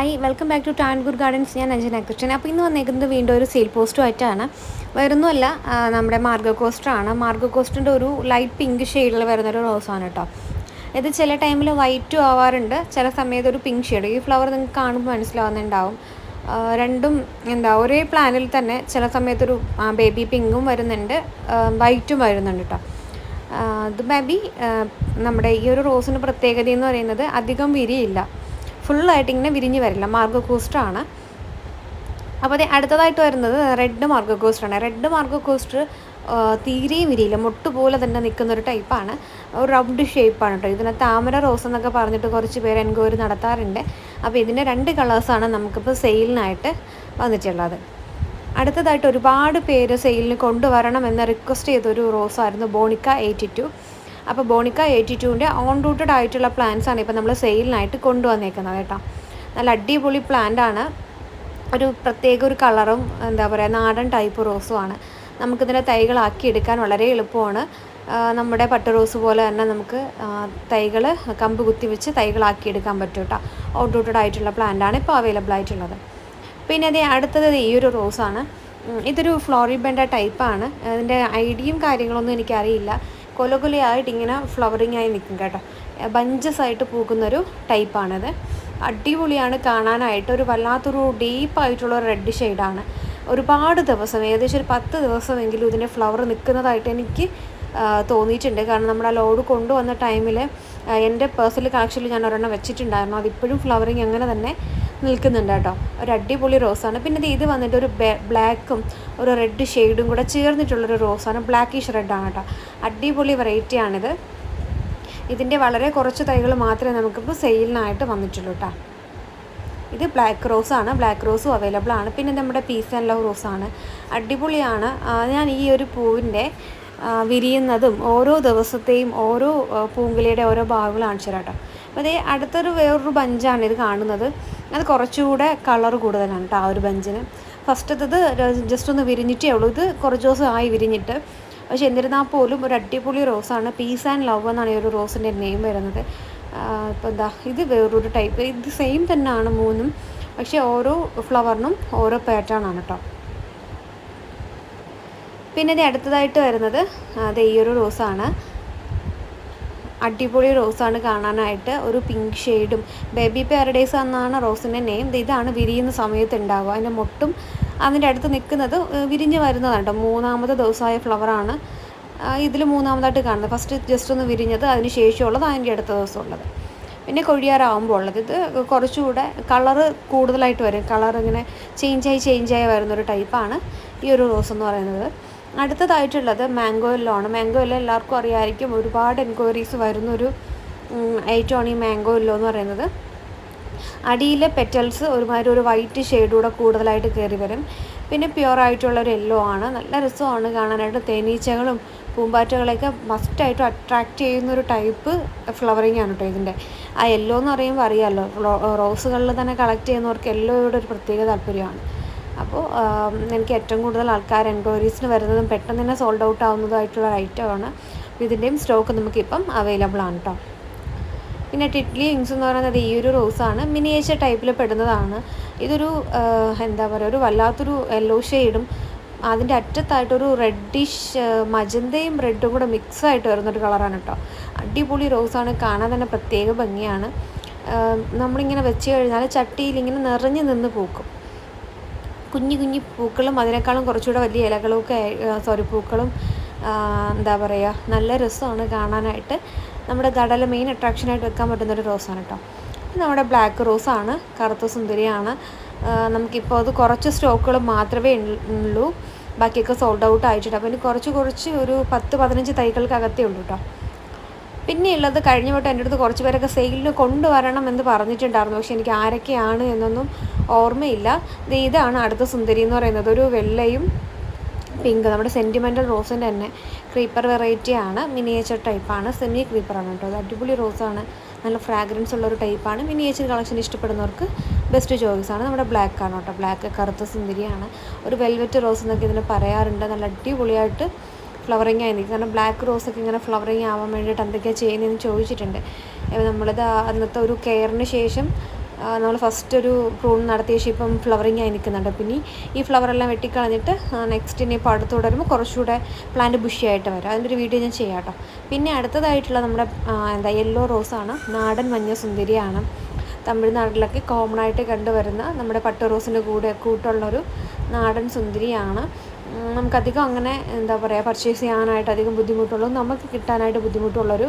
Hi welcome back to Tangoor gardens. ഞാൻ അഞ്ജന കൃഷ്ണൻ. അപ്പോൾ ഇന്ന് വന്നേക്കുന്നത് വീണ്ടും ഒരു സെയിൽ പോസ്റ്റുമായിട്ടാണ്. വേറൊന്നുമല്ല, നമ്മുടെ മാർഗോ കോസ്റ്ററാണ്. മാർഗോ കോസ്റ്ററിൻ്റെ ഒരു ലൈറ്റ് പിങ്ക് ഷെയ്ഡിൽ വരുന്നൊരു റോസാണ് കേട്ടോ. ഇത് ചില ടൈമിൽ വൈറ്റും ആവാറുണ്ട്, ചില സമയത്ത് ഒരു പിങ്ക് ഷെയ്ഡ്. ഈ ഫ്ലവർ നിങ്ങൾക്ക് കാണുമ്പോൾ മനസ്സിലാവുന്നുണ്ടാവും. രണ്ടും ഒരേ പ്ലാനിൽ തന്നെ ചില സമയത്തൊരു ബേബി പിങ്കും വരുന്നുണ്ട്, വൈറ്റും വരുന്നുണ്ട് കേട്ടോ. ഇത് ബേബി നമ്മുടെ ഈ ഒരു റോസിന് പ്രത്യേകത എന്ന് പറയുന്നത് അധികം വിരിയില്ല, ഫുള്ളായിട്ട് ഇങ്ങനെ വിരിഞ്ഞ് വരില്ല. മാർഗോ കോസ്റ്ററാണ്. അപ്പോൾ അത് അടുത്തതായിട്ട് വരുന്നത് റെഡ് മാർഗോ കോസ്റ്ററാണ്. റെഡ് മാർഗോ കോസ്റ്റർ തീരെയും വിരിയില്ല, മുട്ടുപോലെ തന്നെ നിൽക്കുന്നൊരു ടൈപ്പാണ്. ഒരു റൗണ്ട് ഷേപ്പാണ് കേട്ടോ. ഇതിനെ താമര റോസ് എന്നൊക്കെ പറഞ്ഞിട്ട് കുറച്ച് പേര് എൻക്വയറി നടത്താറുണ്ട്. അപ്പോൾ ഇതിൻ്റെ 2 കളേഴ്സാണ് നമുക്കിപ്പോൾ സെയിലിനായിട്ട് വന്നിട്ടുള്ളത്. അടുത്തതായിട്ട് ഒരുപാട് പേര് സെയിലിന് കൊണ്ടുവരണമെന്ന് റിക്വസ്റ്റ് ചെയ്തൊരു റോസായിരുന്നു ബോണിക്ക 82. അപ്പോൾ ബോണിക്ക 82ൻ്റെ ഓൺ റൂട്ടഡ് ആയിട്ടുള്ള പ്ലാന്റ്സാണ് ഇപ്പോൾ നമ്മൾ സെയിലിനായിട്ട് കൊണ്ടുവന്നേക്കുന്നത് കേട്ടോ. നല്ല അടിപൊളി പ്ലാന്റാണ്. ഒരു പ്രത്യേക ഒരു കളറും നാടൻ ടൈപ്പ് റോസുമാണ്. നമുക്കിതിൻ്റെ തൈകളാക്കി എടുക്കാൻ വളരെ എളുപ്പമാണ്. നമ്മുടെ പട്ട് റോസ് പോലെ തന്നെ നമുക്ക് തൈകൾ കമ്പ് കുത്തി വെച്ച് തൈകളാക്കി എടുക്കാൻ പറ്റും കേട്ടോ. ഓൺ റൂട്ടഡ് ആയിട്ടുള്ള പ്ലാന്റാണ് ഇപ്പോൾ അവൈലബിൾ ആയിട്ടുള്ളത്. പിന്നെ അടുത്തത് ഈ ഒരു റോസാണ്. ഇതൊരു ഫ്ലോറിബെൻഡ ടൈപ്പാണ്. അതിൻ്റെ ഐഡിയയും കാര്യങ്ങളൊന്നും എനിക്കറിയില്ല. കൊലകൊലയായിട്ട് ഇങ്ങനെ ഫ്ലവറിങ് ആയി നിൽക്കും കേട്ടോ. ബഞ്ചസ് ആയിട്ട് പൂക്കുന്നൊരു ടൈപ്പാണിത്. അടിപൊളിയാണ് കാണാനായിട്ട്. ഒരു വല്ലാത്തൊരു ഡീപ്പായിട്ടുള്ള റെഡ് ഷെയ്ഡാണ്. ഒരുപാട് ദിവസം, ഏകദേശം ഒരു 10 ദിവസമെങ്കിലും ഇതിൻ്റെ ഫ്ലവർ നിൽക്കുന്നതായിട്ട് എനിക്ക് തോന്നിയിട്ടുണ്ട്. കാരണം നമ്മുടെ ആ ലോഡ് കൊണ്ടുവന്ന ടൈമിൽ എൻ്റെ പേഴ്സണൽ കളക്ഷനിൽ ഞാൻ ഒരെണ്ണം വെച്ചിട്ടുണ്ടായിരുന്നു. അതിപ്പോഴും ഫ്ലവറിങ് അങ്ങനെ തന്നെ നിൽക്കുന്നുണ്ട് കേട്ടോ. ഒരു അടിപൊളി റോസാണ്. പിന്നെ ഇത് വന്നിട്ട് ഒരു ബ്ലാക്കും ഒരു റെഡ് ഷെയ്ഡും കൂടെ ചേർന്നിട്ടുള്ളൊരു റോസാണ്. ബ്ലാക്കിഷ് റെഡാണ് കേട്ടോ. അടിപൊളി വെറൈറ്റിയാണിത്. ഇതിൻ്റെ വളരെ കുറച്ച് തൈകൾ മാത്രമേ നമുക്കിപ്പോൾ സെയിലിനായിട്ട് വന്നിട്ടുള്ളൂ കേട്ടോ. ഇത് ബ്ലാക്ക് റോസാണ്. ബ്ലാക്ക് റോസും അവൈലബിൾ ആണ്. പിന്നെ നമ്മുടെ പീസ് ആൻഡ് ലവ് റോസാണ്. അടിപൊളിയാണ്. ഞാൻ ഈ ഒരു പൂവിൻ്റെ വിരിയുന്നതും ഓരോ ദിവസത്തെയും ഓരോ പൂങ്കുലയുടെ ഓരോ ഭാഗങ്ങൾ കാണിച്ചു തരാം കേട്ടോ. അപ്പോൾ അടുത്തൊരു വേറൊരു ബഞ്ചാണ് ഇത് കാണുന്നത്. അത് കുറച്ചുകൂടെ കളർ കൂടുതലാണ് കേട്ടോ ആ ഒരു ബഞ്ചിന്. ഫസ്റ്റത്തത് ജസ്റ്റ് ഒന്ന് വിരിഞ്ഞിട്ടേ ഉള്ളൂ. ഇത് കുറച്ച് ദിവസമായി വിരിഞ്ഞിട്ട്. പക്ഷെ എന്നിരുന്നാൽ പോലും ഒരു അടിപൊളി റോസാണ്. പീസ് ആൻഡ് ലവ് എന്നാണ് ഈ ഒരു റോസിൻ്റെ നെയിം വരുന്നത്. ഇപ്പോൾ ഇത് വേറൊരു ടൈപ്പ്. ഇത് സെയിം തന്നെയാണ് മൂന്നും, പക്ഷേ ഓരോ ഫ്ലവറിനും ഓരോ പാറ്റേൺ ആണ് കേട്ടോ. പിന്നെ അടുത്തതായിട്ട് വരുന്നത് ഈ ഒരു റോസാണ്. അടിപൊളി റോസാണ് കാണാനായിട്ട്. ഒരു പിങ്ക് ഷെയ്ഡും, ബേബി പാരഡൈസ് എന്നാണ് റോസിൻ്റെ നെയിം. ഇതാണ് വിരിയുന്ന സമയത്ത് ഉണ്ടാവുക. അതിൻ്റെ മൊട്ടും അതിൻ്റെ അടുത്ത് നിൽക്കുന്നത് വിരിഞ്ഞ് വരുന്നതാണ് കേട്ടോ. 3ാമത്തെ ദിവസമായ ഫ്ലവറാണ് ഇതിൽ 3ാമതായിട്ട് കാണുന്നത്. ഫസ്റ്റ് ജസ്റ്റ് ഒന്ന് വിരിഞ്ഞത്, അതിന് ശേഷമുള്ളത് അതിൻ്റെ അടുത്ത ദിവസമുള്ളത്, പിന്നെ കൊഴിയാറാവുമ്പോൾ ഉള്ളത്. ഇത് കുറച്ചുകൂടെ കളറ് കൂടുതലായിട്ട് വരും. കളർ ഇങ്ങനെ ചേഞ്ചായി വരുന്നൊരു ടൈപ്പാണ് ഈ ഒരു റോസ് എന്ന് പറയുന്നത്. അടുത്തതായിട്ടുള്ളത് മാംഗോ യെല്ലോ ആണ്. മാംഗോ യെല്ലോ എല്ലാവർക്കും അറിയാമായിരിക്കും. ഒരുപാട് എൻക്വയറീസ് വരുന്നൊരു ഐറ്റമാണ് ഈ മാംഗോ യെല്ലോ എന്ന് പറയുന്നത്. അടിയിലെ പെറ്റൽസ് ഒരുമാതിരി ഒരു വൈറ്റ് ഷെയ്ഡൂടെ കൂടുതലായിട്ട് കയറി വരും. പിന്നെ പ്യുവറായിട്ടുള്ളൊരു യെല്ലോ ആണ്. നല്ല രസമാണ് കാണാനായിട്ട്. തേനീച്ചകളും പൂമ്പാറ്റകളെയൊക്കെ മസ്റ്റായിട്ടും അട്രാക്റ്റ് ചെയ്യുന്നൊരു ടൈപ്പ് ഫ്ലവറിങ് ആണ് കേട്ടോ ഇതിൻ്റെ. ആ യെല്ലോ എന്ന് പറയുമ്പോൾ അറിയാമല്ലോ, റോസുകളിൽ തന്നെ കളക്ട് ചെയ്യുന്നവർക്ക് യെല്ലോയുടെ ഒരു പ്രത്യേക താല്പര്യമാണ്. അപ്പോൾ എനിക്ക് ഏറ്റവും കൂടുതൽ ആൾക്കാർ എൻക്വയറീസിന് വരുന്നതും പെട്ടെന്ന് തന്നെ സോൾഡ് ഔട്ട് ആവുന്നതായിട്ടുള്ള ഐറ്റമാണ്. അപ്പോൾ ഇതിൻ്റെയും സ്റ്റോക്ക് നമുക്കിപ്പം അവൈലബിൾ ആണ് കേട്ടോ. പിന്നെ ടിറ്റ്ലി വിങ്സ് എന്ന് പറയുന്നത് ഈ ഒരു റോസാണ്. മിനിയേച്ചർ ടൈപ്പിൽ പെടുന്നതാണ്. ഇതൊരു ഒരു വല്ലാത്തൊരു യെല്ലോ ഷെയ്ഡും അതിൻ്റെ അറ്റത്തായിട്ടൊരു റെഡിഷ് മജന്തയും റെഡും കൂടെ മിക്സായിട്ട് വരുന്നൊരു കളറാണ് കേട്ടോ. അടിപൊളി റോസാണ്. കാണാൻ തന്നെ പ്രത്യേക ഭംഗിയാണ്. നമ്മളിങ്ങനെ വെച്ച് കഴിഞ്ഞാൽ ചട്ടിയിൽ ഇങ്ങനെ നിറഞ്ഞു നിന്ന് പൂക്കും. കുഞ്ഞു പൂക്കളും അതിനേക്കാളും കുറച്ചുകൂടെ വലിയ ഇലകളൊക്കെ പൂക്കളും നല്ല രസമാണ് കാണാനായിട്ട്. നമ്മുടെ ഗാർഡനിലെ മെയിൻ അട്രാക്ഷനായിട്ട് വെക്കാൻ പറ്റുന്നൊരു റോസാണ് കേട്ടോ. നമ്മുടെ ബ്ലാക്ക് റോസാണ്. കറുത്ത സുന്ദരിയാണ്. നമുക്കിപ്പോൾ അത് കുറച്ച് സ്റ്റോക്കുകൾ മാത്രമേ ഉള്ളൂ. ബാക്കിയൊക്കെ സോൾഡ് ഔട്ട് ആയിട്ടുണ്ട്. അപ്പോൾ ഇനി കുറച്ച് ഒരു 10-15 തൈകൾക്കകത്തേ ഉള്ളൂ കേട്ടോ. പിന്നെയുള്ളത് കഴിഞ്ഞ വട്ടം എൻ്റെ അടുത്ത് കുറച്ച് പേരൊക്കെ സെയിലിന് കൊണ്ടുവരണം എന്ന് പറഞ്ഞിട്ടുണ്ടായിരുന്നു. പക്ഷേ എനിക്ക് ആരൊക്കെയാണ് എന്നൊന്നും ഓർമ്മയില്ല. ഇതാണ് അടുത്ത സുന്ദരി എന്ന് പറയുന്നത്. ഒരു വെള്ളയും പിങ്ക്, നമ്മുടെ സെൻറ്റിമെൻ്റൽ റോസിൻ്റെ തന്നെ ക്രീപ്പർ വെറൈറ്റിയാണ്. മിനിയേച്ചർ ടൈപ്പാണ്. സെമി ക്രീപ്പറാണ് കേട്ടോ. അത് അടിപൊളി റോസാണ്. നല്ല ഫ്രാഗ്രൻസ് ഉള്ളൊരു ടൈപ്പാണ്. മിനിയേച്ചർ കളക്ഷൻ ഇഷ്ടപ്പെടുന്നവർക്ക് ബെസ്റ്റ് ചോയ്സാണ്. നമ്മുടെ ബ്ലാക്ക് ആണ് കേട്ടോ. ബ്ലാക്ക് കറുത്ത സുന്ദരിയാണ്. ഒരു വെൽവെറ്റ് റോസ് എന്നൊക്കെ ഇതിന് പറയാറുണ്ട്. നല്ല അടിപൊളിയായിട്ട് ഫ്ലവറിങ് ആയി നിൽക്കും. കാരണം ബ്ലാക്ക് റോസൊക്കെ ഇങ്ങനെ ഫ്ലവറിങ് ആവാൻ വേണ്ടിയിട്ട് എന്തൊക്കെയാണ് ചെയ്യുന്നതെന്ന് ചോദിച്ചിട്ടുണ്ട്. നമ്മളിത് അന്നത്തെ ഒരു കെയറിന് ശേഷം നമ്മൾ ഫസ്റ്റ് ഒരു പ്രൂൺ നടത്തിയ ശേഷം ഇപ്പം ഫ്ലവറിങ് ആയി നിൽക്കുന്നുണ്ട്. പിന്നെ ഈ ഫ്ലവറെല്ലാം വെട്ടിക്കളഞ്ഞിട്ട് നെക്സ്റ്റ് ഇനിയിപ്പോൾ അടുത്ത് തുടരുമ്പോൾ കുറച്ചുകൂടെ പ്ലാന്റ് ബുഷിയായിട്ട് വരും. അതിൻ്റെ ഒരു വീഡിയോ ഞാൻ ചെയ്യാം കേട്ടോ. പിന്നെ അടുത്തതായിട്ടുള്ള നമ്മുടെ യെല്ലോ റോസാണ്, നാടൻ മഞ്ഞ സുന്ദരിയാണ്. തമിഴ്നാട്ടിലൊക്കെ കോമൺ ആയിട്ട് കണ്ടുവരുന്ന നമ്മുടെ പട്ട് റോസിൻ്റെ കൂട്ടുള്ളൊരു നാടൻ സുന്ദരിയാണ്. നമുക്കധികം അങ്ങനെ പർച്ചേസ് ചെയ്യാനായിട്ട് അധികം ബുദ്ധിമുട്ടുള്ളൂ, നമുക്ക് കിട്ടാനായിട്ട് ബുദ്ധിമുട്ടുള്ളൊരു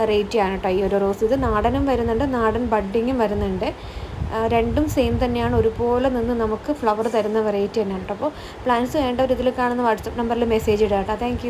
റേറ്റാണ് കേട്ടോ ഈ ഒരു റോസ്. ഇത് നാടനും വരുന്നുണ്ട്, നാടൻ ബഡ്ഡിങ്ങും വരുന്നുണ്ട്. രണ്ടും സെയിം തന്നെയാണ്, ഒരുപോലെ നിന്ന് നമുക്ക് ഫ്ലവർ തരുന്ന വെറൈറ്റി തന്നെയാണ് കേട്ടോ. അപ്പോൾ പ്ലാൻസ് വേണ്ട ഒരു ഇതിൽ കാണുന്ന വാട്സപ്പ് നമ്പറിൽ മെസ്സേജ് ഇടാം കേട്ടോ. താങ്ക്